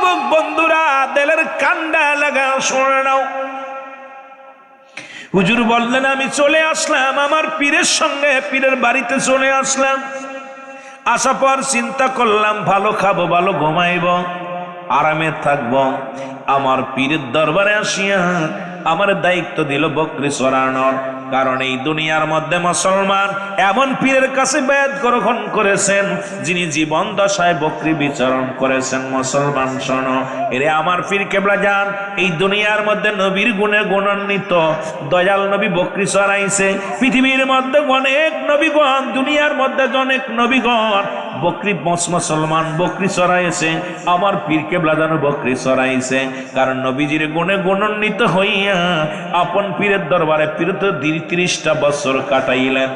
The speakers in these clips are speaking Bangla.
যুবক বন্ধুরা দিলের কান্ডা লাগা শুনে নাও। হুজুর বললেন আমি চলে আসলাম আমার পীরের সঙ্গে, পীরের বাড়িতে চলে আসলাম। আসার পর চিন্তা করলাম ভালো খাবো, ভালো ঘুমাইব, আরামে থাকবো। আমার পীরের দরবারে আসিয়া আমার দায়িত্ব দিল বকরি চড়ানোর। কারণ এই দুনিয়ার মধ্যে মুসলমান এমন পীরের কাছে বেদ গ্রহণ করেছেন যিনি জীবন দশায় বকরি বিচরণ করেছেন। মুসলমান শোনো, এরে আমার পীর কেবলা যান এই দুনিয়ার মধ্যে নবীর গুণে গুণান্বিত দয়াল নবী বকরি চড়াইছে। পৃথিবীর মধ্যে অনেক নবীগণ, দুনিয়ার মধ্যে অনেক নবীগণ বকরি মুসলমান বকরি চড়াইছে, আমার পীর কেবলা যেন বকরি চড়াইছে। কারণ নবীজির গুণে গুণান্বিত হইয়া আপন পীরের দরবারে পীরত 30টা বছর কাটাইলেন।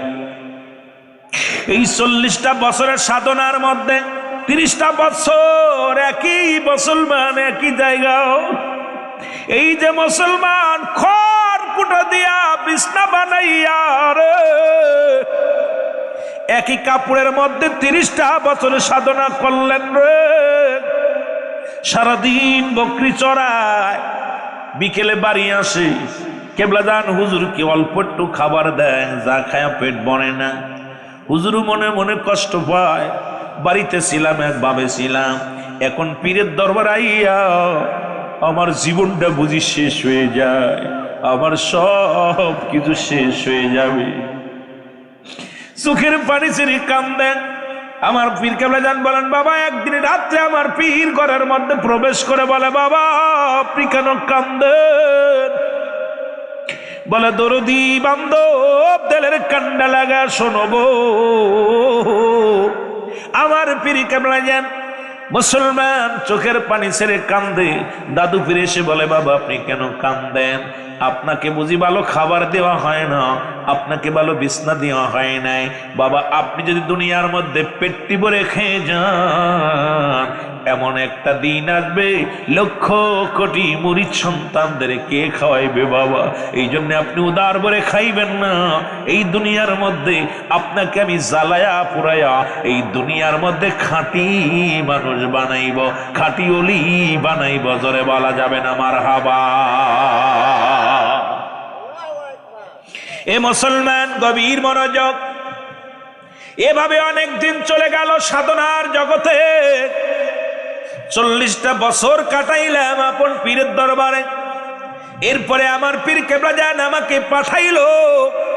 এই 40টা বছরের সাধনার মধ্যে 30টা বছর একই মুসলমান একই জায়গা। এই যে মুসলমান খড় কুটো দিয়া বিছনা বানাইয়া রে একই কাপড়ের মধ্যে 30টা বছর সাধনা করলেন রে। সারাদিন বকরি চড়ায়, বিকেলে বাড়ি আসে, কেবলা যান হুজুরকে অল্প একটু খাবার দেন, যা খায়া পেট ভরে না। হুজুর মনে মনে কষ্ট পায়। বাড়িতে ছিলাম একভাবে ছিলাম, এখন পীরের দরবার আইয়া আমার জীবনটা বুঝি শেষ হয়ে যায়, আমার সব কিছু শেষ হয়ে যাবে। চোখের পানি ছেড়ে কান্দেন। আমার পীর কেবলা যান বলেন বাবা, একদিন রাত্রে আমার পীর ঘরের মধ্যে প্রবেশ করে বলে বাবা আপনি কেন কান্দেন? বলে দরদি বান্ধব দিলের কান্ডা লাগা শোনবো। আমার পীর কেবলা যান মুসলমান চোখের পানি ছেড়ে কান্দে। দাদু ফিরে এসে বলে বাবা আপনি কেন কান্দেন? আপনাকে বুঝি ভালো খাবার দেওয়া হয় না, আপনাকে ভালো বিছনা দেওয়া হয় নাই। বাবা আপনি যদি দুনিয়ার মধ্যে পেটটি ভরে খেয়ে যান, এমন একটা দিন আসবে লক্ষ কোটি মুরিদ সন্তানদের কে খাওয়াইবে বাবা? এই জন্য আপনি উদার ভরে খাইবেন না। এই দুনিয়ার মধ্যে আপনাকে আমি জ্বালায়া পুরায়া এই দুনিয়ার মধ্যে খাঁটি মানুষ বানাইব, খাঁটি অলি বানাইব। জোরে বলা যাবে না মারহাবা। এ মুসলমান গভীর মনোযোগ। এভাবে অনেক দিন চলে গেল সাধনার জগতে। 40টা বছর কাটাইলাম আপন পীরের দরবারে। এরপরে আমার পীর কেবলা যান আমাকে পাঠাইলো,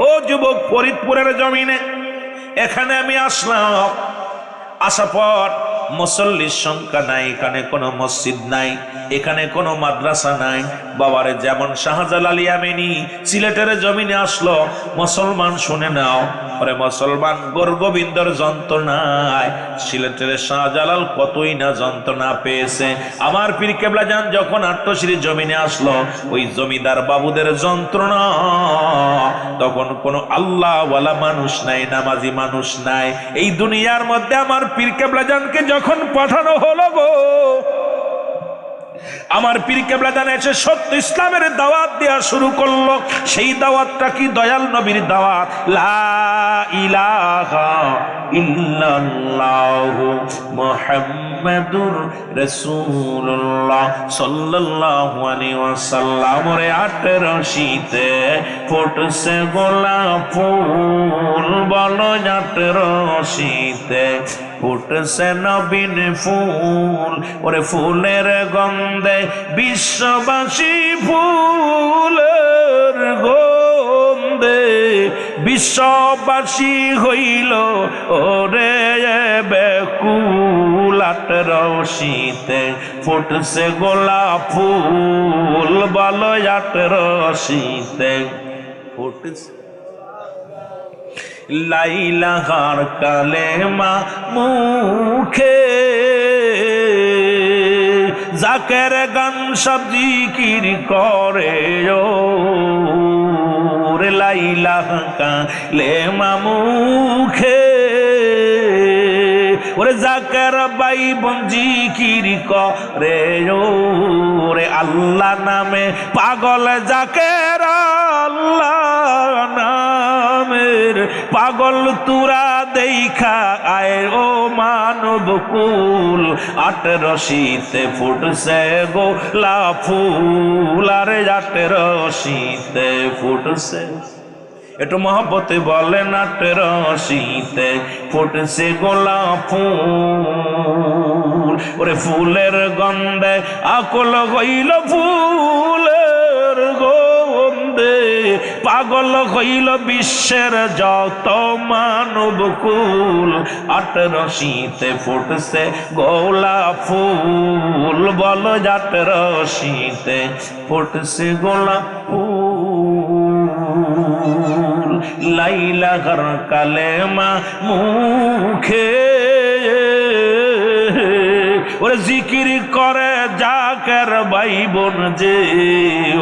ও যুবক ফরিদপুরের জমিনে এখানে আমি আসলাম। আসার পর মুসল্লির সংখ্যা নাই, এখানে কোনো মসজিদ নাই, এখানে কোনো মাদ্রাসা নাই। বাবারে যেমন শাহজালাল ইয়ামিনী সিলেটের জমিনে আসলো, মুসলমান শুনে নাও, পরে মুসলমান গোরগোবিন্দর যন্ত্রণায় সিলেটের শাহজালাল কতই না যন্ত্রণা পেয়েছে। আমার পীর কেবলা যান যখন আট্টশির জমিনে আসলো, ওই জমিদার বাবুদের যন্ত্রণা, তখন কোনো আল্লাহওয়ালা মানুষ নাই, নামাজি মানুষ নাই। এই দুনিয়ার মধ্যে আমার পীর কেবলা জানকে যখন পাঠানো হলো গো, আমার পীর কেবলা জান এসে সত্য ইসলামের দাওয়াত দেওয়া শুরু করলো। সেই দাওয়াতটা কি? দয়াল নবীর দাওয়াত, লা ইলাহা ইল্লাল্লাহু মুহাম্মাদুর রাসূলুল্লাহ সাল্লাল্লাহু আলাইহি ওয়াসাল্লাম। রে 18শীতে ফুটছে গোলাপ ফুল, বলো 18শীতে ফুটছে নবীন ফুল। ওরে ফুলের গন্ধে বিশ্ববাসী, ফুলের গন্ধে বিশ্ববাসী হইল ওরে বেকুল। 18শীতে ফুটছে গোলাপ ফুল, বলো 18শীতে ফুটছে। লাইলাহার কালেমা মুখে, জাকের গান সব জিকির করে ও রে। লাইলাহা কালেমা মুখে, ওরে জাকের বাই বোন জিকির করে ও রে। আল্লাহ নামে পাগল জাকের, আল্লাহ নামের পাগল তুরা দেই দেখা আয় ও মানব কুল, 18 ফুটছে গোলাপ ফুল, আরে 18 ফুটছে, একটু মহব্বতে বলেন 18 ফুটছে গোলাপ ফুল। ওরে ফুলের গন্ধে আকুল হইল ফুলের গন্ধে, পাগল হইল বিশ্বের যত মানব কুল, 18 ফুটছে গোলাপ ফুল, বলো 18 ফুটছে গোলাপ ফুল। লাইলা ঘর কালেমা মুখে, ওরে জিকির করে জাকের ভাই বোন যে,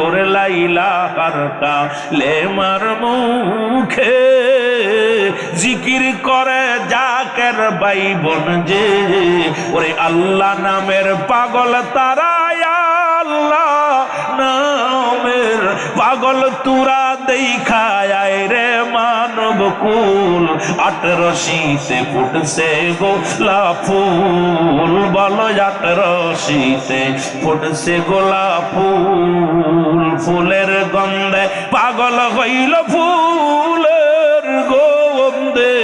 ওরে লাইলা ঘর কালেমার মুখে, জিকির করে জাকের ভাই বোন যে, ওরে আল্লাহ নামের পাগল তারা, আল্লাহ নামের পাগল তুরা দেখায় রে মানব কুল, 18 ফুটছে গোলাপ ফুল, বলো 18 ফুটছে গোলাপ ফুল। ফুলের গন্ধে পাগল হইল ফুলের গন্ধে,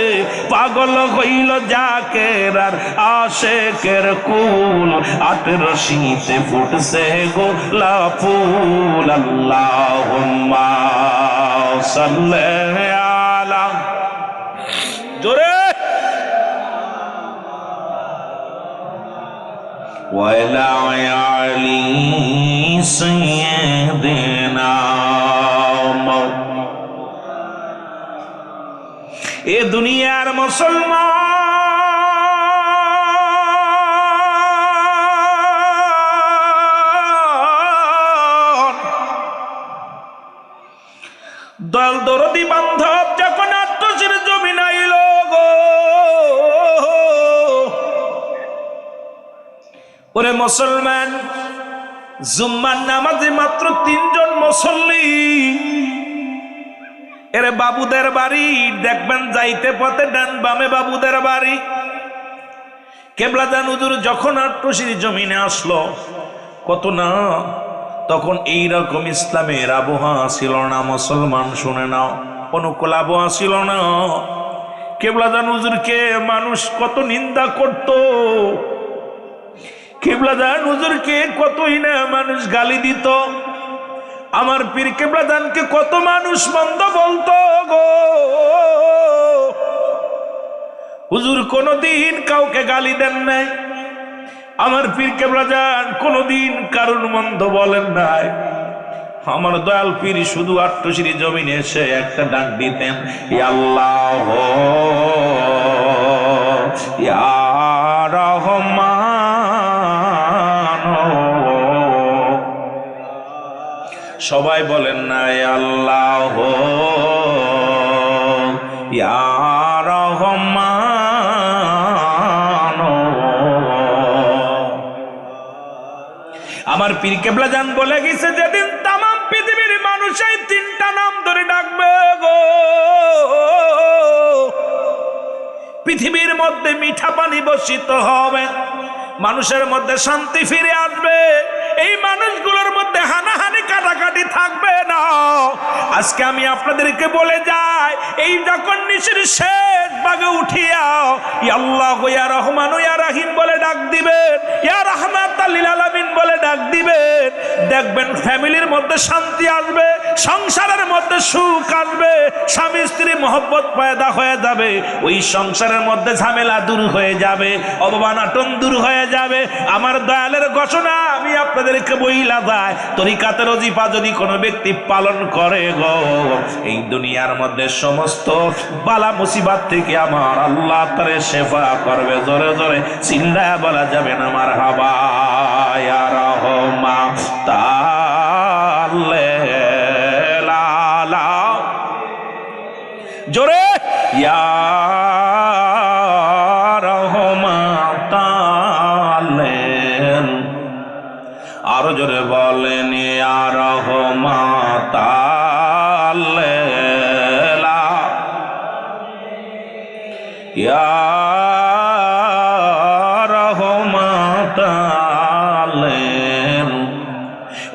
পাগল হইল জাকের আর আশেকের কুল, 18 ফুটছে গোলাপ ফুল। আল্লাহুম্মা সাল্লি আলা, জোরে ওয়ালা আলি সাইয়্যিদিনা। এ দুনিয়ার মুসলমান দল দরদি বান্ধব যখন আত্মশির জমি নাইল গো, ওরে মুসলমান জুম্মার নামাজে মাত্র 3 জন মুসল্লি, এরে বাবুদের বাড়ি দেখবেন যাইতে পথে ডান বামে বাবুদের বাড়ি। কেবলাদান হুজুর যখন আট্টশির জমিনে আসলো, কত না তখন এইরকম ইসলামের আবহাওয়া ছিল না। মুসলমান শুনে নাও, অনুকূল আবহাওয়া ছিল না। কেবলাদান হুজুরকে মানুষ কত নিন্দা করত, কেবলাদান হুজুরকে কতই না মানুষ গালি দিত, আমার পীর কেবলাদানকে কত মানুষ মন্দ বলতো গো। হুজুর কোনদিন কাউকে গালি দেন নাই, আমার পীর কেবলাদান কোনদিন কারণ মন্দ বলেন নাই। আমার দয়াল পীর শুধু আট্টশির জমিনে এসে একটা ডাক দিতেন, ইয়া আল্লাহ ইয়া রহমান। সবাই বলেন না ইয়া আল্লাহ ইয়া রহমান। আমার পীর কেবলাদান বলে গেছে, যেদিন তামাম পৃথিবীর মানুষ এই 3টা নাম ধরে ডাকবে গো, পৃথিবীর মধ্যে মিঠা পানি বর্ষিত হবে, মানুষের মধ্যে শান্তি ফিরে আসবে, এই মানুষগুলোর মধ্যে হানাহানি কাটাকাটি থাকবে না। আজকে আমি আপনাদেরকে বলে যাই, এই যখন নিশির শেষ ভাগে উঠিয়া ইয়া আল্লাহ ইয়া রহমান ইয়া রহিম বলে ডাক দিবেন, ইয়া রাহমাতাল লিল আলামিন বলে ডাক দিবেন, দেখবেন ফ্যামিলির মধ্যে শান্তি আসবে, সংসারের মধ্যে সুখ আসবে, স্বামী স্ত্রী মহব্বত পয়দা হয়ে যাবে, ওই সংসারের মধ্যে ঝামেলা দূর হয়ে যাবে, অবমাননা দূর হয়ে যাবে। আমার দয়ালের ঘোষণা আমি আপনাদেরকে বইলা যায়, তরিকাতের ওজিফা যদি কোনো ব্যক্তি পালন করে গো, এই দুনিয়ার মধ্যে সমস্ত বালা মুসিবত থেকে আমার আল্লাহ তারে শেফা করবে। জোরে জোরে চিল্লায়া বলা যাবে না মারহাবা ইয়া রহমান তাআলা, জোরে ইয়া রহমান তাআলা, আরো জোরে বলেন ইয়া রহমান তাআলা, ইয়া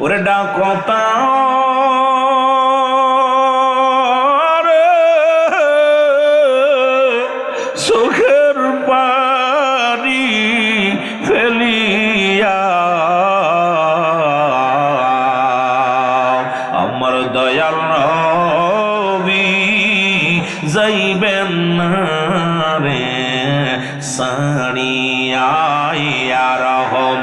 ওরে ডাকতা চোখের পানি ফেলিয়া আমার দয়াল নবী যাইবেন না রে সাড়িয়া রহমাতাল্লিল।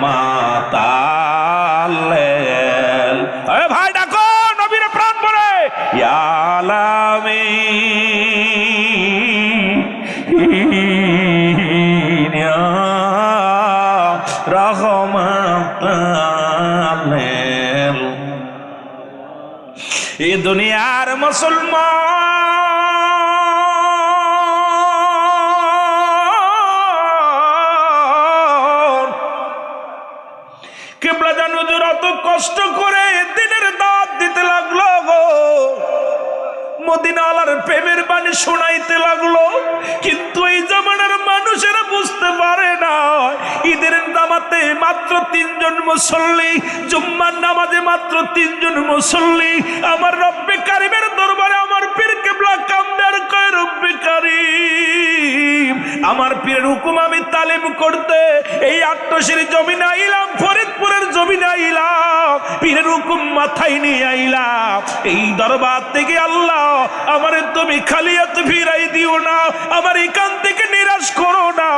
আরে ভাই ডাকো নবীর প্রাণ পড়ে ইয়ালামি রহমাতাল্লিল। এই দুনিয়ার মুসলমান কিবলা জানো অত কষ্ট করে দিনের দাওয়াত দিতে লাগলো গো, মদিনাওয়ালার প্রেমের বাণী শোনাইতে লাগলো, কিন্তু এই জামানার মানুষেরা বুঝতে পারে না ঈদের নামাজে মাত্র 3 জন মুসল্লি, জুম্মার নামাজে মাত্র 3 জন মুসল্লি। আমার রব্বে কারিমের দরবারে আমার পীর কিবলা কান্দে আর কয় রব্বে কারিম আমার পীরের হুকুম আমি তালিম করতে এই আট্টশির জমিনে আইলাম, ফরিদপুরের জমিনে আইলাম, পীরের হুকুম মাথায় নিয়ে আইলাম। এই দরবার থেকে আল্লাহ আমারে তুমি খালি হাতে ফিরাই দিও না, আমার এখান থেকে নিরাশ করো না।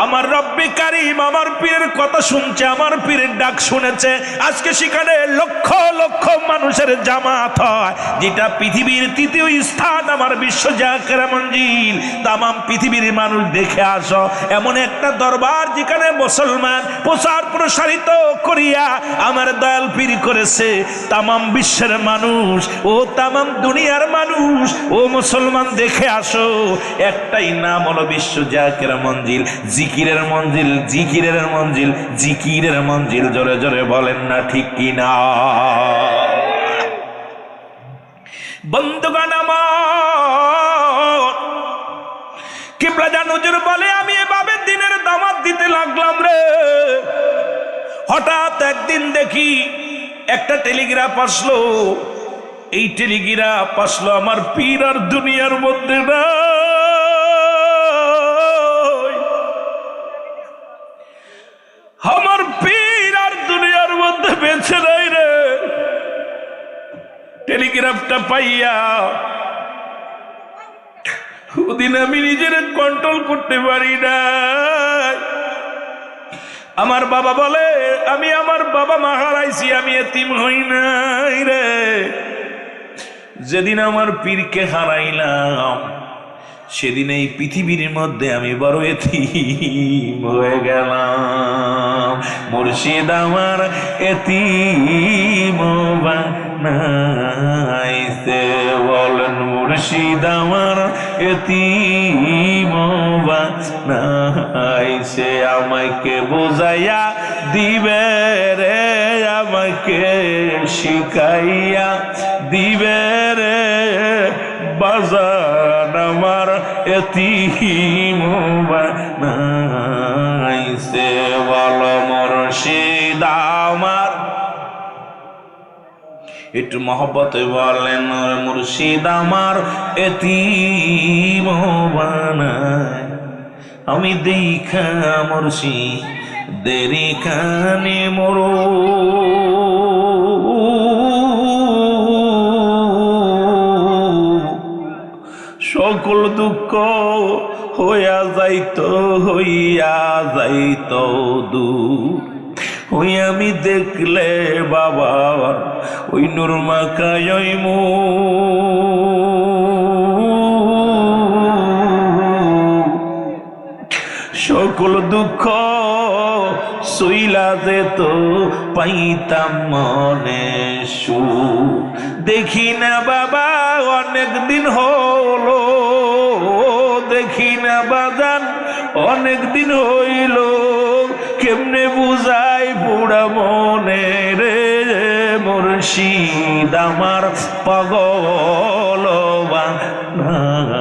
আমার রব্বে কারিম আমার পীরের কথা শুনছে, আমার পীরের ডাক শুনেছে। আজকে সেখানে লক্ষ লক্ষ মানুষের জামাত হয়, যেটা পৃথিবীর 3য় স্থান আমার বিশ্ব জাকের মঞ্জিল। তামাম পৃথিবীর মানুষ দেখে আসো, এমন একটা দরবার যেখানে মুসলমান প্রচার প্রসারিত করিয়া আমার দয়াল পীর করেছে। তামাম বিশ্বের মানুষ ও তামাম দুনিয়ার মানুষ ও মুসলমান দেখে আসো, একটাই নাম হলো বিশ্ব জাকের মঞ্জিল, জিকিরের মঞ্জিল, জিকিরের মঞ্জিল, জিকিরের মঞ্জিল। জোরে জোরে বলেন না ঠিক কিনা? বন্ধুগণ আমার কিবলা জান হুজুর বলে আমি এভাবে দিনের দাওয়াত দিতে লাগলাম রে, হঠাৎ একদিন দেখি একটা টেলিগ্রাফ আসলো। এই টেলিগ্রাফ আসলো আমার পীর আর দুনিয়ার মধ্যে নাই, আমার পীর আর দুনিয়ার মধ্যে বেঁচে নাই রে। টেলিগ্রাফটা পাইয়া ওদিন আমি নিজের কন্ট্রোল করতে পারি না। আমার বাবা বলে আমি আমার বাবা মা হারাইছি, আমি এতিম হই নাই রে। যেদিন আমার পীরকে হারাইলাম সেদিন এই পৃথিবীর মধ্যে আমি বড় এতিম হয়ে গেলাম। মুর্শিদ আমার এতিম বানাইছে, বলেন মুর্শিদ আমার এতিম বানাইছে। আমাকে বোঝাইয়া দিবে রে, আমাকে শিখাইয়া দিবে রে বাজান আমার এতিম বানাইছে। বল মুর্শিদ আমার, একটু মহব্বতে বলেন মুর্শিদ আমার এতিম বানায়। আমি দেখা মুর্শিদের কানে মরো, সকল দুঃখ হইয়া যাইত দূর। ওই আমি দেখলে বাবা ওই নূর মাখায় মো, সকল দুঃখ সইলা যেত, পাইতাম মনে সুখ। দেখি না বাবা অনেক দিন হলো, দেখি না বাজান অনেক দিন হইল, কেমনে বুঝাই পুরা মনে রে মুর্শিদ আমার পাগল বানাইছে।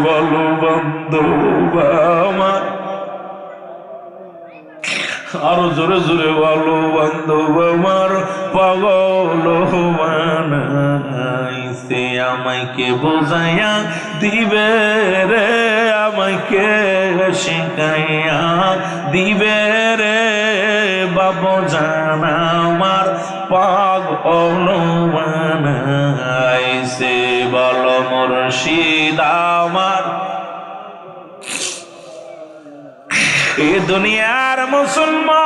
বলো বন্ধু আমার আরো জোরে জোরে বলো, বান্ধব আমার পাগল বানাইছে, আমাকে বোঝাইয়া দিবে রে, আমাকে শিখাইয়া দিবে রে, বাবা জানা আমার পাগল বানাইছে। বলো মুর্শিদ আমার এ দুনিয়ার মুসলমান,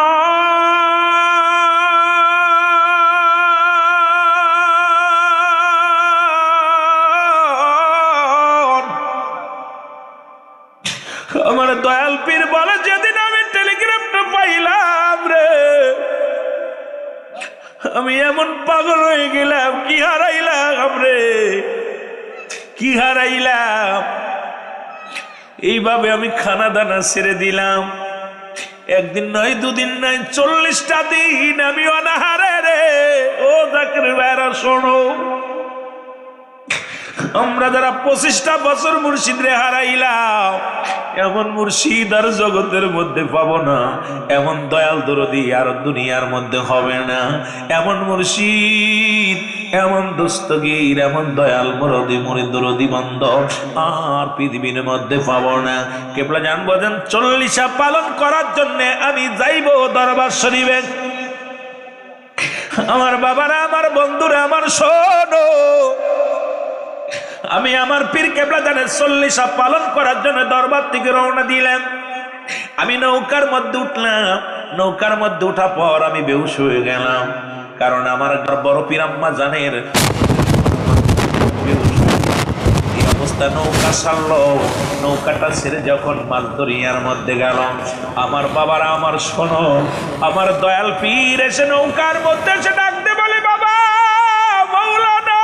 আমার দয়াল পীর বলে যেদিন আমি টেলিগ্রামটা পাইলাম রে, আমি এমন পাগল হয়ে গেলাম। কি হারাইলাম রে, কি হারাইলাম? এইভাবে আমি খানা দানা ছেড়ে দিলাম। একদিন নয়, দুদিন নয়, 40টা দিন আমি অনাহারে রে। ও জাকির ভাইরা শোনো, আমরা যারা 25টা বছর মুর্শিদ রে হারাইলাম, এমন মুর্শিদ আর জগতের মধ্যে পাবো না, এমন দয়াল দরদি আর দুনিয়ার মধ্যে হবে না। এমন মুর্শিদ, এমন দস্তগীর, এমন দয়াল মরদি মুরিদ দরদি বন্ধ আর পৃথিবীর মধ্যে পাবো না। কেবলা জান বলেন 40 পালন করার জন্য আমি যাইব দরবার শরীফে। আমার বাবারা, আমার বন্ধুরা, আমার শোনো, আমি আমার পীর কেবলা জানের 40 পালন করার জন্য দরবার থেকে রওনা দিলাম। আমি নৌকার মধ্যে উঠলাম। নৌকার মধ্যে উঠা পর আমি বেহুশ হয়ে গেলাম, কারণ আমার বড় পীর আম্মা জানের এই অবস্থা। নৌকা ছাড়লো, নৌকাটা ছেড়ে যখন মাছ দরিয়ার মধ্যে গেল, আমার বাবারা, আমার শোনো, আমার দয়াল পীর এসে নৌকার মধ্যে এসে ডাকতে বলে, বাবা মাওলানা,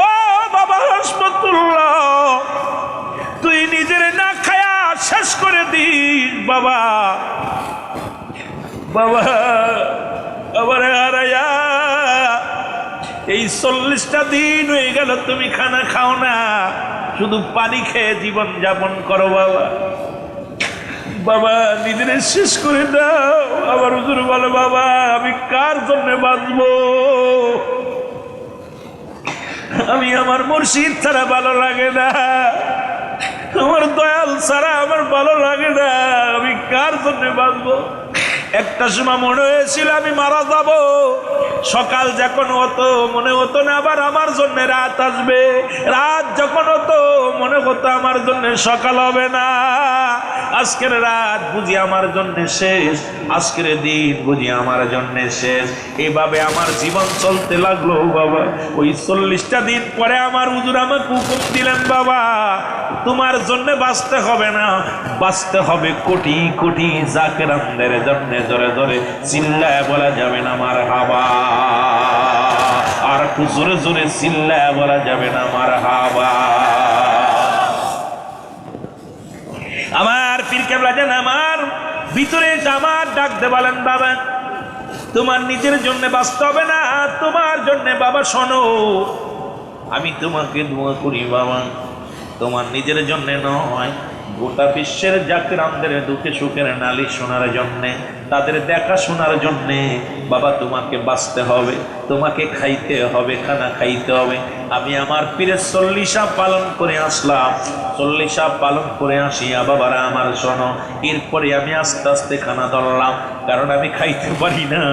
ও বাবা হাসপাতুল্লাহ, তুই নিজের না খায়া শেষ করে দিস বাবা। বাবা আবার হারাইয়া এই 40টা দিন হয়ে গেল তুমি খানা খাও না, শুধু পানি খেয়ে জীবন যাপন করো বাবা। বাবা নিজের শেষ করে দাও। আবার হুজুর বলে, বাবা আমি কার জন্য বাঁচবো? আমি আমার মুর্শিদ ছাড়া ভালো লাগে না, আমার দয়াল ছাড়া আমার ভালো লাগে না, আমি কার জন্য বাঁচবো? একটা সময় মনে হয়েছিল আমি মারা যাব। সকাল যখন হতো মনে হতো না আবার আমার জন্য রাত আসবে, রাত যখন হতো মনে হতো আমার জন্য সকাল হবে না। আজকের রাত বুঝি আমার জন্য শেষ, আজকের দিন বুঝি আমার জন্য শেষ। এইভাবে আমার জীবন চলতে লাগলো বাবা। ওই 40টা দিন পরে আমার হুজুর আমাকে হুকুম দিলেন, বাবা তোমার জন্য বাঁচতে হবে না, বাঁচতে হবে কোটি কোটি জাকেরানদের জন্য। জোরে জোরে চিল্লায় বলা যাবে না মারহাবা, আর একটু জোরে জোরে চিল্লায় বলা যাবে না মারহাবা। আমার পীর কেবলা যেন আমার ভিতরে আমার ডাকতে বলেন, বাবা তোমার নিজের জন্য বাঁচতে হবে না, তোমার জন্য বাবা শোনো, আমি তোমাকে দোয়া করি বাবা, তোমার নিজের জন্য নয়, গোটা বিশ্বের জাকিরানদের দুঃখে সুখের নালি শোনার জন্যে, তাদের দেখা শোনার জন্যে বাবা তোমাকে বাঁচতে হবে, তোমাকে খাইতে হবে, খানা খাইতে হবে। আমি আমার পীরের 40 পালন করে আসলাম। 40 পালন করে আসিয়া বাবারা আমার শোনো, এরপরে আমি আস্তে আস্তে খানা ধরলাম, কারণ আমি খাইতে পারি না।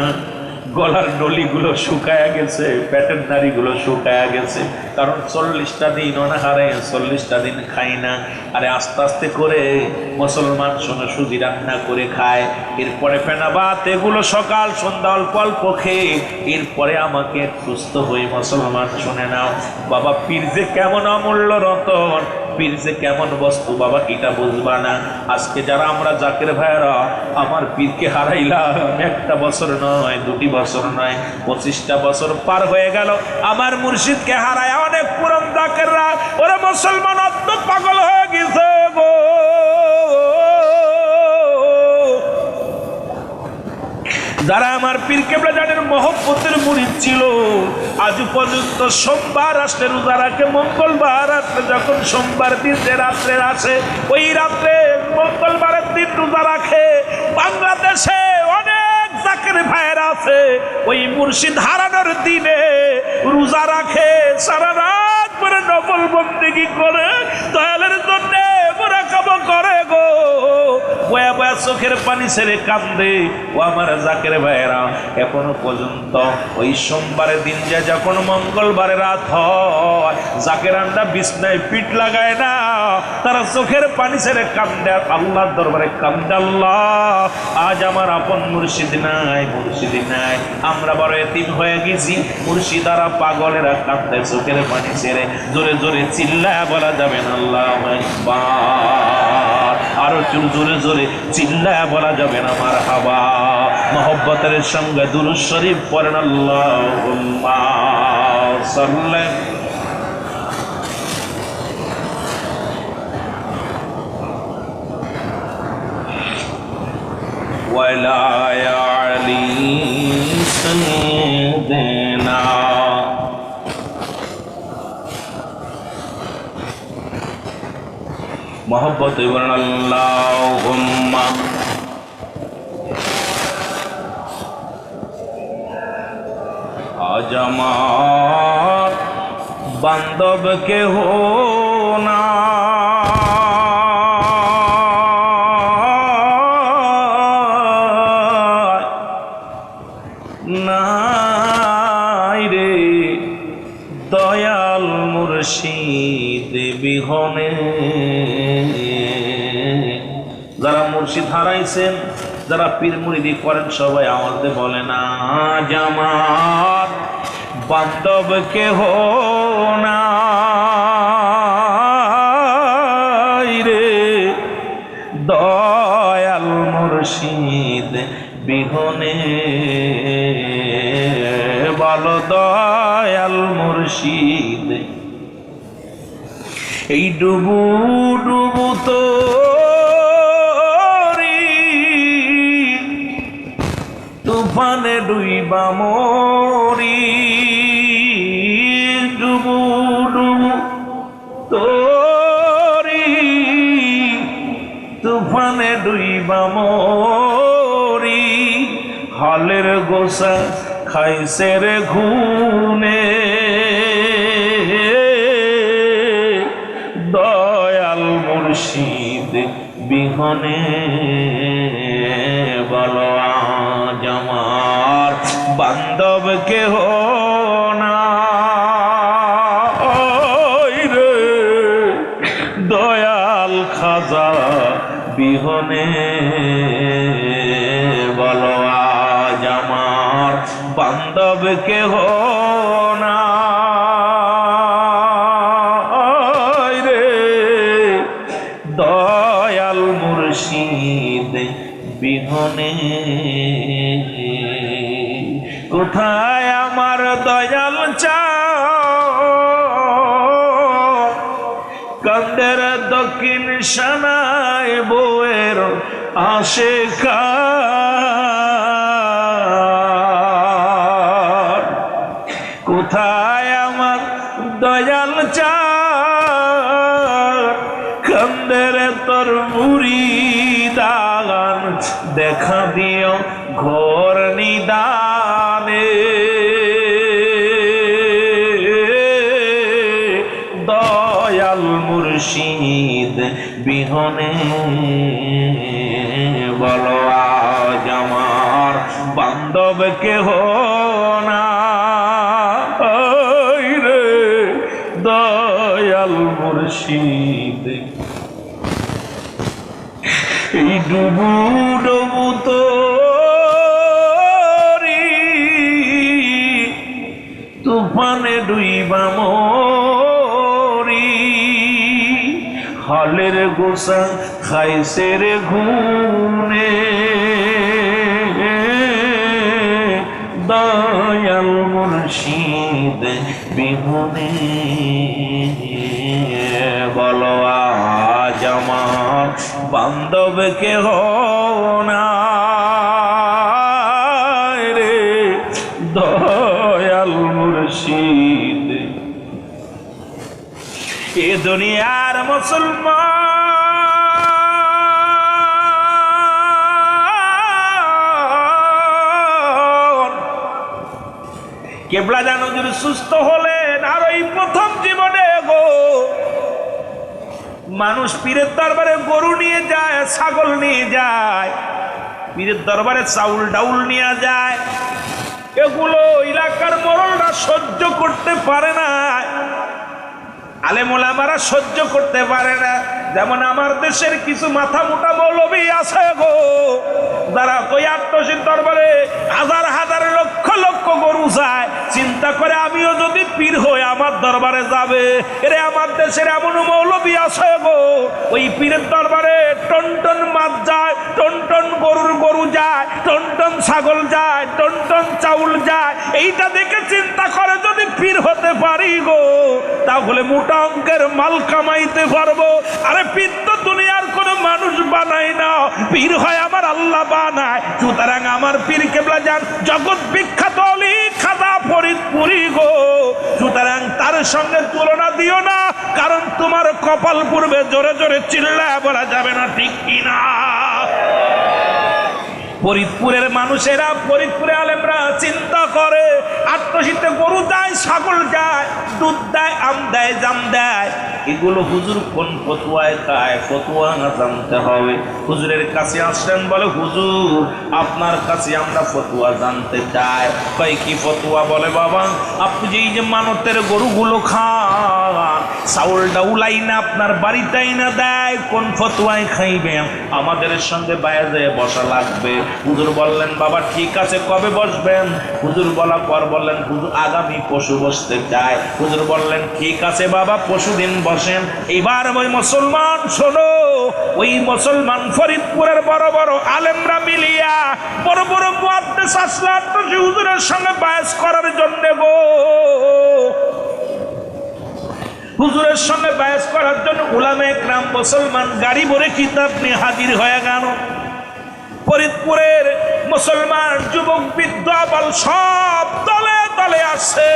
গলার নলিগুলো শুকায়া গেছে, পেটের নাড়িগুলো শুকায়া গেছে, কারণ 40টা দিন অনাহারে, 40টা দিন খাই না। আরে আস্তে আস্তে করে মুসলমান শোনো সুজি রান্না করে খায়, এরপরে ফেনা ভাত, এগুলো সকাল সন্ধ্যা অল্প অল্প খেয়ে এরপরে আমাকে সুস্থ হয়ে মুসলমান শুনে নাও বাবা, পীর যে কেমন অমূল্য রতন, পীর যে কেমন বস্তু বাবা, এটা বুঝবা না। আজকে যারা আমরা জাকের ভাইরা আমার পীরকে হারাইলাম, 1টা বছর নয়, 2টি বছর নয়, 25টা বছর পার হয়ে গেল আমার মুর্শিদকে হারায়। অনেক পুরান জাকেররা ওরা মুসলমান অত পাগল হয়ে গেছে গো। যারা আমার পীর কেবলা জানের মহব্বতের মুরিদ ছিল, আজ পর্যন্ত সোমবার আসলে রোজা রাখে, মঙ্গলবার আসলে যখন সোমবার দিন যে রাত্রে আসে, ওই রাত্রে মঙ্গলবারের দিন রোজা রাখে। বাংলাদেশে অনেক জাকের ভাইয়েরা আছে, ওই মুর্শিদ হারানোর দিনে রোজা রাখে, সারা রাত করে নফল বন্দেগী করে, দয়ালের জন্য মুরাকাবা করে গো, বয়া বয়া চোখের পানি ছেড়ে কান্দে। ও আমার জাকের ভাইয়েরা, এখনো পর্যন্ত ওই সোমবারের দিন যে যখন মঙ্গলবারের রাত হয়, জাকের আন্ডা বিছনায় পিঠ লাগায় না, তারা চোখের পানি ছেড়ে কান্দে, আল্লাহর দরবারে কান্দে, আল্লাহ আজ আমার আপন মুর্শিদ নাই, মুর্শিদ নাই, আমরা বড় এতিম হয়ে গেছি। মুর্শিদারা পাগলেরা কান্দে চোখের পানি ছেড়ে, জোরে জোরে চিল্লায় বলা যাবে না আল্লাহু আকবার, আরো জোরে জোরে চিল্লায় বলা যাবে না মারহাবা। মহব্বতের সঙ্গে দুরূদ শরীফ পড়েন, আল্লাহুম্মা সাল্লি ওয়ালা আলি সাইয়্যিদিনা। মোহব্বত বলেন আল্লাহুম্মা আজ আমার বান্ধব কেহ না, নাই রে দয়াল মুর্শিদ বিহনে। যারা মুর্শিদ হারাইছেন, যারা পীর মুরিদি করেন, সবাই আমাদের বলে না, আজ আমার বান্ধব কেহ নাই রে দয়াল মুর্শিদ বিহনে। বলো দয়াল মুর্শিদ, এই ডুবু ডুবু তো তুফানে ডুইবা মরি, ডুবু ডুবু তোরি তুফানে ডুইবা মরি, হালের গোসা খাইছে রে ঘুনে, দয়াল মুর্শিদ বিহনে। বলো আজ আমার বান্ধব কেহ নাই রে দয়াল খাজা বিহনে। বলো আজ আমার বান্ধব কেহ নাই রে দয়াল মুর্শিদ বিহনে। কোথায় আমার দয়াল কান্দের দক্ষিণ সানায় বউয়ের আশিকার, কোথায় আমার দয়াল কান্দের তোর মুরিদান, দেখা দিও ঘোর নিদানে, দয়াল মুর্শিদ বিহনে। বলো আজ আমার বান্ধব কেহ নাই রে দয়াল মুর্শিদ। এই ডুবু ডুবু তোরি তুফানে ডুইবা মরি, হালের গোসা খাইছে রে ঘুনে, দয়াল মুর্শিদ বিহনে। বলো আজ আমার বান্ধব কেহ নাই রে দয়াল মুর্শিদ। এ দুনিয়ার মুসলমান কেবলা জান হুজুর সুস্থ হলেন আর ওই প্রথম জীবনে গো মানুষ পীরের দরবারে গরু নিয়ে যায়, ছাগল নিয়ে যায়, পীরের দরবারে চাউল ডাউল নিয়ে যায়। এগুলো এলাকার মোড়লরা সহ্য করতে পারে না, আলেম ওলামারা সহ্য করতে পারে না। যেমন আমার দেশের কিছু মাথা মোটা মৌলবী আছে গো, যারা ওই আত্মশীল দরবারে হাজার হাজার লক্ষ লক্ষ গরু যায়, চিন্তা করে আমিও যদি পীর হই আমার দরবারে যাবে। এরে আমার দেশের এমন মৌলবী আছে গো, ওই পীরের দরবারে টন টন মাছ যায়, টন টন গরু যায়, টন টন ছাগল যায়, টন টন চাউল যায়। এইটা দেখে চিন্তা করে যদি পীর হতে পারি গো তাহলে মোটা অঙ্কের মাল কামাইতে পারবো। আরে পীর তো দুনিয়ার কোন মানুষ বানায় না, পীর হয় আমার আল্লাহ বানায়। সুতরাং আমার পীর কেবলা জান জগৎ বিখ্যাত অলি খাজা ফরিদপুরি গো, সুতরাং তার সঙ্গে তুলনা দিও না, কারণ তোমার কপাল পূর্বে জোরে জোরে চিল্লায় বলা যাবে না, ঠিক কিনা? ফরিদপুরের মানুষেরা, ফরিদপুরে আলেমরা চিন্তা করে আত্মশীতে গরু যায়, ছাগল যায়, দুধ দেয়, আম দেয়, জাম দেয়, এগুলো হুজুর কোন ফতুয়ায় খায়? ফতুয়া না জানতে হবে। হুজুরের কাছে আসলেন, বলে হুজুর আপনার কাছে আমরা ফতুয়া জানতে চাই। কয় কি ফতুয়া? বলে বাবা আপনি যে এই যে মানতের গরুগুলো খান, চাউল ডাউলাই না আপনার বাড়িটাই না দেয়, কোন ফতুয়ায় খাইবেন? আমাদের সঙ্গে বাইরে বসা লাগবে। হুজুর বললেন বাবা ঠিক আছে, কবে বসবেন? হুজুর বলা পর বললেন হুজুর আগামী পরশু বসতে চায়। হুজুর বললেন ঠিক আছে বাবা পরশু দিন বসেন। এইবার ওই মুসলমান শোনো, ওই মুসলমান ফরিদপুরের বড় বড় আলেমরা মিলিয়া বড় বড় মুহাদ্দিস আসলাম হুজুরের সঙ্গে বায়াস করার জন্য গো, হুজুরের সঙ্গে বায়াস করার জন্য উলামা ইকরাম মুসলমান গাড়ি ভরে কিতাব নিয়ে হাজির হয়ে গেল। ফরিদপুরের মুসলমান যুবক বৃদ্ধ আবাল সব দলে দলে আসছে।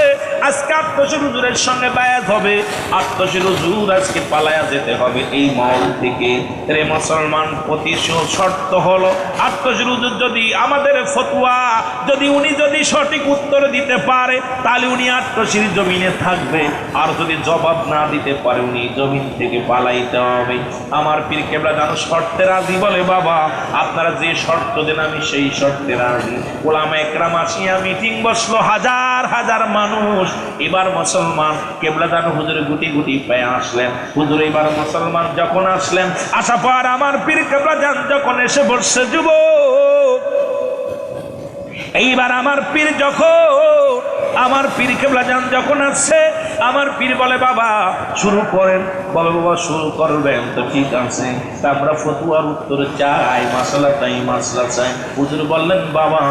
আজকে আত্মশীল হুজুরের সঙ্গে বায়াত হবে, আত্মশীল হুজুর আজকে পালায়া যেতে হবে এই মহল থেকে। রে মুসলমান প্রতি শর্ত হলো আত্মশীল হুজুর যদি আমাদের ফতুয়া উনি যদি সঠিক উত্তর দিতে পারে তাহলে উনি আত্মশীল জমিনে থাকবে, আর যদি জবাব না দিতে পারে উনি জমিন থেকে পালাইতে হবে। আমার পীর কেবলা জানো শর্তে রাজি। বলে বাবা আপনারা যে শর্ত দেন আমি সেই শর্তে রাজি। ওলামা ইকরাম আসিয়া মিটিং বসলো, হাজার হাজার মানুষ। এবার মুসলমান কেবলা জানো হুজুরে গুটি গুটি পেয়ে আসলেন। হুজুর এবার মুসলমান যখন আসলেন, আসা পর আমার পীর কেবলা জান যখন এসে বসছে যুবক, এইবার আমার পীর কেবলা জান যখন আসছে, আমার পীর বলে বাবা শুরু করেন। বলে বাবা শুরু করবেন তো ঠিক আছে, আমরা ফতুয়ার উত্তর চাই, মাসালা চাই। হুজুর বললেন বাবা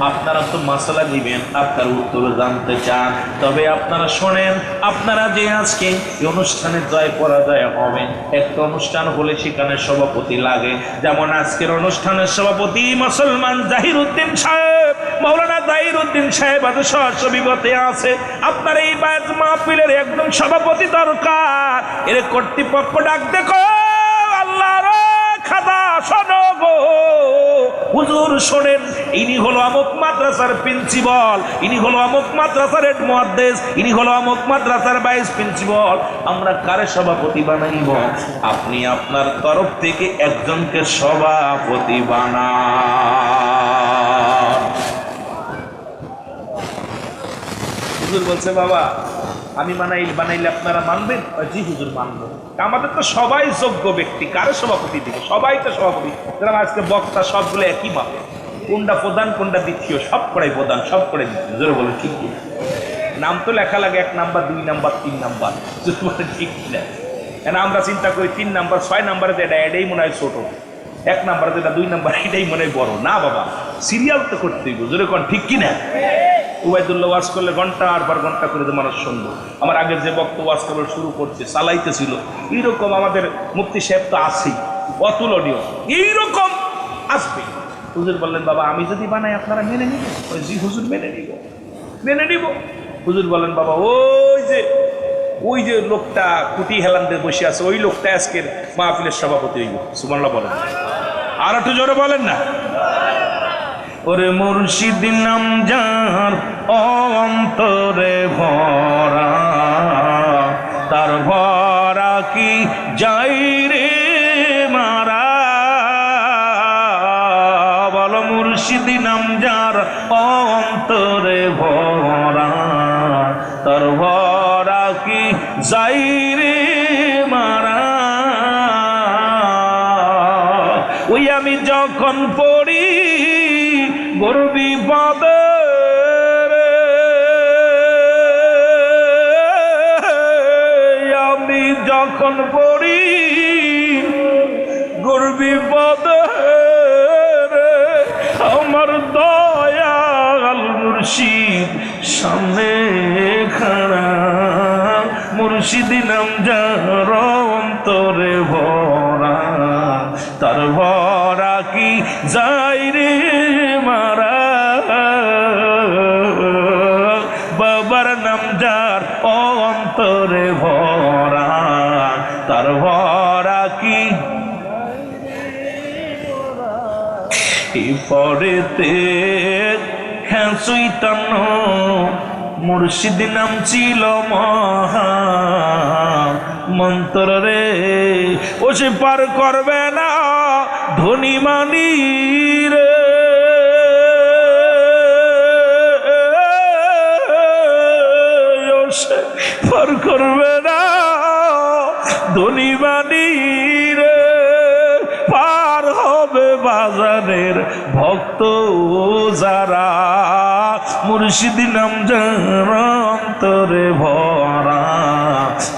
আপনারা তো মাসালা দিবেন, আপনার উত্তর জানতে চান, তবে আপনারা শোনেন, আপনারা যে আজকে এই অনুষ্ঠানে জয় পরাজয় হবেন, একটা অনুষ্ঠান হলে সেখানে সভাপতি লাগে। যেমন আজকের অনুষ্ঠানের সভাপতি মুসলমান জাহিরউদ্দিন সাহেব, মাওলানা জাহিরউদ্দিন সাহেব আজ সহসভাপতি আছে। আপনার এই বায়াত মাহফিলের একদম সভাপতি দরকার। এর কর্তৃপক্ষ ডাক দেখো, আল্লাহর খাদা শোনো গো, হুজুর শোনেন, ইনি হলো অমুক মাদ্রাসার প্রিন্সিপাল, ইনি হলো অমুক মাদ্রাসার হেড মুহাদ্দিস, ইনি হলো অমুক মাদ্রাসার ভাইস প্রিন্সিপাল। আমরা কারে সভাপতি বানাইব? আপনি আপনার তরফ থেকে একজনকে সভাপতি বানান। হুজুর বলছে বাবা আমি বানাইলে আপনারা মানবেন? জি হুজুর মানবো। আমাদের তো সবাই যোগ্য ব্যক্তি, কারে সভাপতি দিবে? সবাই তো সভাপতি। আজকে বক্তা সবগুলো একই মাপে, কোনটা প্রধান কোনটা দ্বিতীয়, সব করাই প্রধান, সব করে দ্বিতীয়। জোরে বলে ঠিক কি? নাম তো লেখা লাগে 1 নাম্বার 2 নাম্বার 3 নাম্বার, ঠিক কিনা? আমরা চিন্তা করি 3 নাম্বার 6 নাম্বারে যেটা এটাই মনে হয় ছোট, 1 নাম্বারে যেটা 2 নাম্বার এটাই মনে হয় বড়। না বাবা, সিরিয়াল তো করতে হইব। জোরে কোন ঠিক কিনা? উবাইদুল্লাহ ওয়াজ করলে ঘন্টার পর ঘন্টা করে মানুষ শুনবো। আমার আগের যে বক্তব্য ওয়াজ করলে শুরু করছে চালাইতেছিল, এইরকম আমাদের মুফতি সাহেব তো আছেই, অতুলনীয়, এইরকম আসবে। হুজুর বললেন বাবা আমি যদি বানাই আপনারা মেনে নিব? জি হুজুর মেনে নিব। হুজুর বললেন বাবা ওই যে লোকটা কুটি হেলান্তে বসে আছে, ওই লোকটা আজকের মাহফিলের সভাপতি হইব। সুবহানাল্লাহ বলেন, আর একটু জোরে বলেন না। ওরে মুর্শিদ নাম যার অন্তরে ভরা, তার ভরা কি যাই রে মারা। বলো মুর্শিদ নাম যার অন্তরে ভরা, তার ভরা কি যাই রে মারা। ওই আমি যখন পড়ি গর্বি বাদে, আমি যখন পড়ি গর্বি বাদে, আমার দয়াল মুর্শিদ সামনে খাড়া। মুর্শিদ নাম যার অন্তরে ভরা, তার ভরা কি যাই রে মারা। বাবার নাম যার অন্তরে ভরা, তার ভরা কি পরেতে হ্যাঁ চৈতন্য মুর্শিদ নাম ছিল মহা মন্ত্র রে। ও সে পার করবে না ধনী মানি রে, ও সে পার করবে না ধনী মানি রে। পার হবে বাজারের ভক্ত যারা, মুর্শিদ নাম যার অন্তরে ভরা,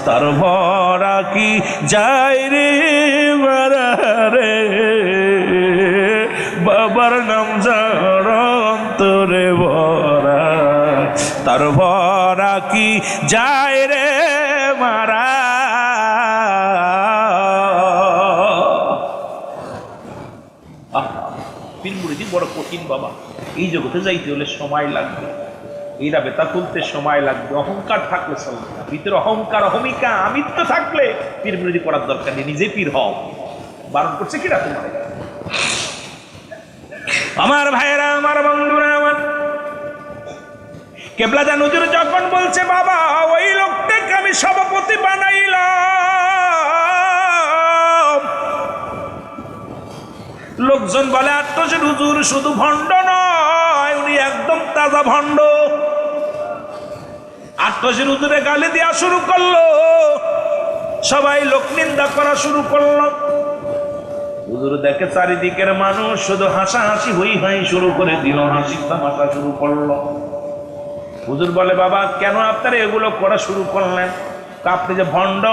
তার ভরা কি যাই রে মারা রে। বাবার নাম যার অন্তরে ভরা, তার ভরা কি যাই রে মারা। বড় কঠিন বাবা, এই জগতে যাইতে হলে সময় লাগবে, এই রাবেতা খুলতে সময় লাগবে। অহংকার থাকলে চলবে না, ভিতরে অহংকার অহমিকা আমিত্ব থাকলে পীর মুরিদি করার দরকার নেই, নিজে পীর হও। বারণ করছে কিনা তোমার? আমার ভাইয়েরা, আমার বন্ধুরা, আমার কেবলা জান হুজুর যখন বলছে বাবা ওই লোকটাকে আমি সভাপতি বানাইলাম, লোকজন বলে আত্মসেন হুজুর শুধু ভণ্ড নয়, উনি একদম তাজা ভণ্ড। আত্মসেন হুজুরে গালি দেওয়া শুরু করলো, সবাই লোক নিন্দা করা শুরু করলো। হুজুর দেখে চারিদিকের মানুষ শুধু হাসাহাসি হই হাই শুরু করে দিল, হাসি তামাশা শুরু করলো। হুজুর বলে বাবা কেন আপনারা এগুলো করা শুরু করলেন? আপনি যে ভণ্ড,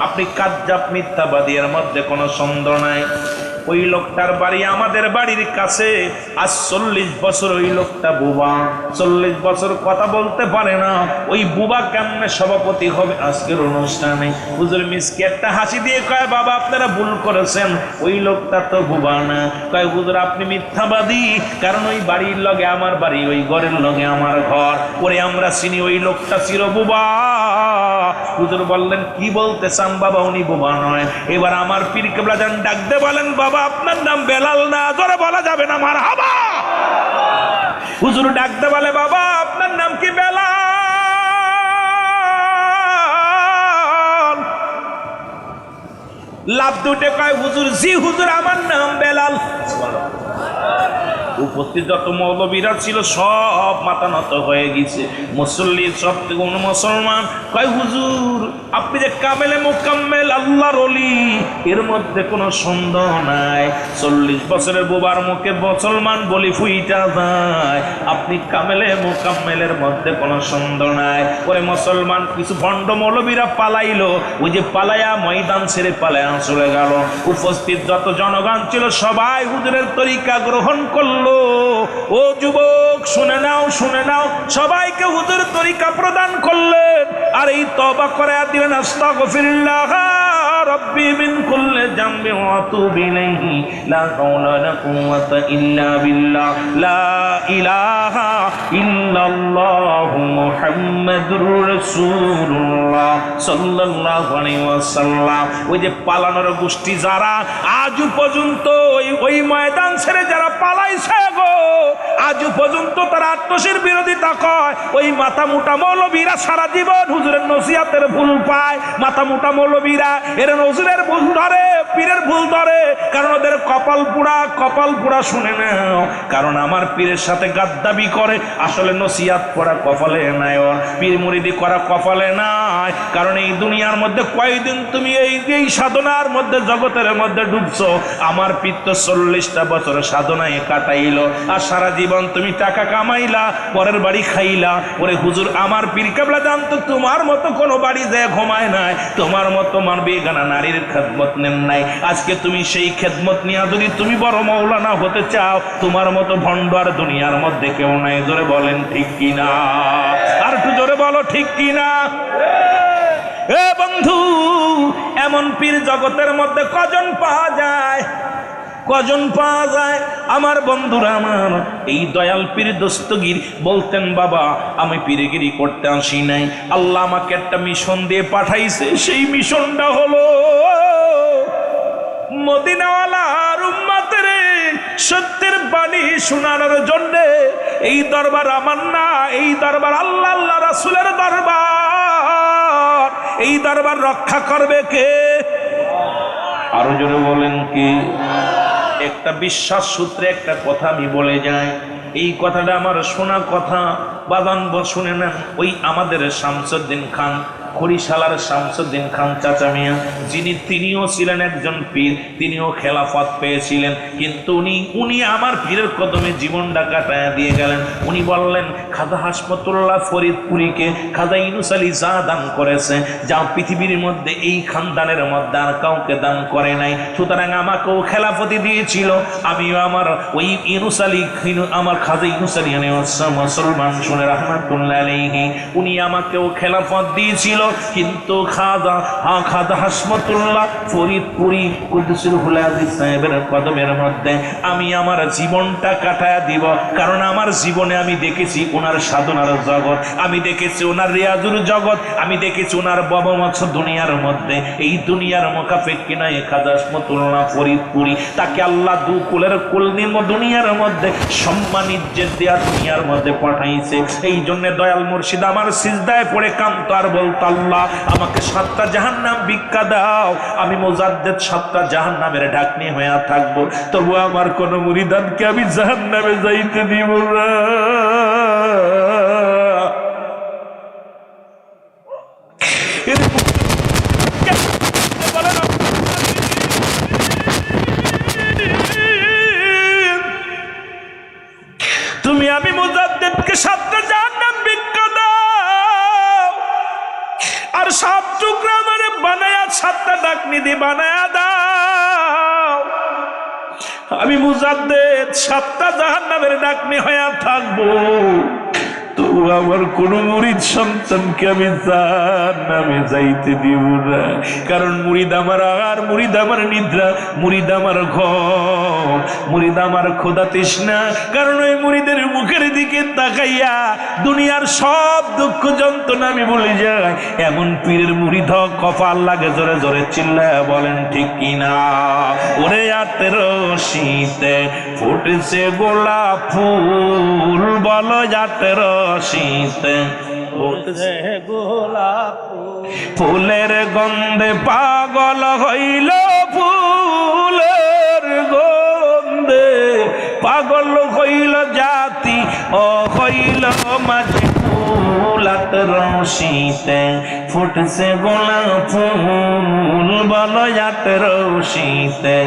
আপনি কাজ্জাব মিথ্যাবাদী, এর মধ্যে কোনো সন্দেহ নাই। ওই লোকটার বাড়ি আমাদের বাড়ির কাছে, আজ 40 বছর ওই লোকটা বুবা, 40 বছর কথা বলতে পারে না। ওই বুবা কেমনে সভাপতি হবে আজকের অনুষ্ঠানে? হুজুর মিসকে একটা হাসি দিয়ে কয় বাবা আপনারা ভুল করেছেন, ওই লোকটা তো বুবা না। কয় হুজুর আপনি মিথ্যাবাদী, কারণ ওই বাড়ির লগে আমার বাড়ি, ওই ঘরের লগে আমার ঘর, ওরে আমরা চিনি, ওই লোকটা চির বুবা। হুজুর বললেন কি বলতে চান বাবা, উনি বুবা নয়। এবার আমার পীর কেবলা জান ডাক দে বলেন বাবা আপনার নাম বেলাল না? জোরে বলা যাবে না মারহাবা। হুজুর ডাকতে বলে বাবা আপনার নাম কি বেলাল? লাভ দুটে কয় হুজুর জি হুজুর আমার নাম বেলাল। উপস্থিত যত মৌলবীরা ছিল সব মাথা নত হয়ে গেছে, মুসল্লি সব মুসলমান কয় হুজুর আপনি যে কামেলে মুকাম্মেল আল্লাহর ওলি, এর মধ্যে কোনো সন্দেহ নাই। 40 বছরের বুবার মুখে মুসলমান বলি ফুইটা যায়, আপনি কামেলে মুকাম্মেলের মধ্যে কোনো সন্দেহ নাই। ওরে মুসলমান কিছু ভণ্ড মৌলবীরা পালাইলো, ওই যে পালায়া ময়দান ছেড়ে পালায়া চলে গেল। উপস্থিত যত জনগণ ছিল সবাই হুজুরের তরিকা গ্রহণ করলো। ও যুবক শুনে নাও, শুনে নাও, সবাইকে হুজুর তরিকা প্রদান করলেন। আর এই তওবা করে দিলেন আস্তাগফিরুল্লাহ রাব্বি মিন কুল্লি যামবি ওয়া আতুবু ইলাইহি লা হাওলা ওয়ালা কুওয়াতা ইল্লা বিল্লাহ লা ইলাহা ইল্লাল্লাহু মুহাম্মাদুর রাসূলুল্লাহ সাল্লাল্লাহু আলাইহি ওয়াসাল্লাম। ওই যে পালানোর গোষ্ঠী যারা আজ পর্যন্ত ওই ময়দান ছেড়ে যারা পালাইছে গো, আজও পর্যন্ত তারা আত্মশীর বিরোধিতা কয়। ওই মাথা মোটা মৌলবীরা সারা জীবন হুজুরের নসিহতের ভুল পায়। মাথা মোটা মৌলবীরা এর হুজুরের ভুল ধরে, পীরের ভুল ধরে, কারণ ওদের কপাল পুরা শুনে নাও। কারণ আমার পীরের সাথে গাদ্দাবি করে। আসলে নসিহত করা কপালে নাই, ওর পীর মুরিদি করা কপালে নাই। কারণ এই দুনিয়ার মধ্যে কয়দিন তুমি এই সাধনার মধ্যে জগতের মধ্যে ডুবছো। আমার পীর তো 40টা বছর সাধনায় কাটাইলো, আর সারা জীবন তুমি টাকা কামাইলা, পরের বাড়ি খাইলা। ওরে হুজুর, আমার পীর কেবলা জানতো তোমার মতো কোনো বাড়ি যায় ঘুমায় নাই, তোমার মতো মান বেগানা নারীর খেদমত নেন নাই। আজকে তুমি সেই খেদমত নিয়ে যদি তুমি বড় মৌলানা হতে চাও, তোমার মতো ভণ্ড আর দুনিয়ার মধ্যে কেউ নাই। জোরে বলেন ঠিক কিনা? আর একটু জোরে বলো ঠিক কিনা? এ বন্ধু, এমন পীর জগতের মধ্যে কজন পাওয়া যায়, কজন পাওয়া যায়? আমার বন্ধুরা, আমার এই দয়াল পীর দস্তগীর বলতেন, বাবা আমি পীরগিরি করতে আসি নাই, আল্লাহ আমাকে একটা মিশন দিয়ে পাঠাইছে। সেই মিশনটা হলো মদিনাওয়ালার উম্মতের সত্যের বাণী শোনানোর জন্য। এই দরবার আমার না, এই দরবার আল্লাহ রাসূলের দরবার। এই দরবার রক্ষা করবে কে? আরো জোরে বলেন কি? একটা বিশ্বাস সূত্রে একটা কথা আমি বলে যাই, এই কথাটা আমার শোনা কথা, বাদান শুনে নেন। ওই আমাদের শামসুদ্দিন খান, খরিশালার শামসুদ্দিন খান চাচা মিয়া, তিনিও ছিলেন একজন পীর, তিনিও খেলাফত পেয়েছিলেন। কিন্তু উনি আমার পীরের কদমে জীবনটা কাটায় দিয়ে গেলেন। উনি বললেন, খাজা হাসমতুল্লাহ ফরিদপুরীকে খাজা ইউনুস আলী যা দান করেছে, যা পৃথিবীর মধ্যে এই খানদানের মধ্যে আর কাউকে দান করে নাই, সুতরাং আমাকেও খেলাফতি দিয়েছিল। আমিও আমার ওই ইউনুস আলী, আমার খাজা ইউনুস আলী মুসলমান শুনে রহমাতুল্লাহ আলাইহি, উনি আমাকেও খেলাফত দিয়েছিল। কিন্তু খাজা হাসমতুল্লাহ ফরিদপুরী কুদ্দুসুল হুলাদি সাহেবের কদমের মধ্যে আমি আমার জীবনটা কাটায় দিব। কারণ আমার জীবনে আমি দেখেছি ওনার সাধনার জগৎ, আমি দেখেছি ওনার রিয়াজুর জগৎ, আমি দেখেছি ওনার ববমছ দুনিয়ার মধ্যে। এই দুনিয়ার মোকাফেক্কি নয় খাজা হাসমতুল্লাহ ফরিদপুরী, তাকে আল্লাহ দু কুলের কুলনিম দুনিয়ার মধ্যে সম্মান ইজ্জত দেয়া দুনিয়ার মধ্যে পাঠাইছে। এই জন্য দয়াল মুর্শিদ আমার সিজদায় পড়ে কাঁদতো আর বলতো, আল্লাহ আমাকে 7টা জাহান্নাম ভিক্ষা দাও, আমি মুজাদ্দেদ 7টা জাহান্নামের ঢাকনি হয়ে থাকবো, তবু আমার কোন মুরিদানকে আমি জাহান্নামে যাইতে দিব না। তুমি আমি মুজাদ্দেদকে 7টা জাহান্নাম ভিক্ষা দাও, আর 7 টুকরা মানে বানায়া 7টা ডাকনি দিয়ে বানায়া দাও, আমি মুজাদ্দেদ 7টা জাহান্নামের ডাকনি হয়ে থাকবো, তবু আমার কোন মুরিদ সন্তানকে আমি জাহান্নামে যাইতে দিব না। কারণ মুরিদ আমার আহার, মুরিদ আমার নিদ্রা, মুরিদ আমার ঘর, মুরিদ আমার খোদা তৃষ্ণা। কারণ ওই মুরিদের মুখের দিকে তাকাইয়া দুনিয়ার সব দুঃখ যন্ত্রণা আমি ভুলে যাই। এমন পীরের মুরিদ কপাল লাগে। জোরে জোরে চিল্লায়া বলেন ঠিক কিনা? ওরে আতের শীতে ফুটেছে গোলাপ ফুল, বলো জাতের শীতে ফুটেছে গোলাপ ফুলের গন্ধে পাগল হইল, ফুলের গন্ধে পাগল হইল জাতি ও হইল মাঝে ফুলাতের শীতে ফুটেছে গোলাপ ফুল, বলো জাতের শীতে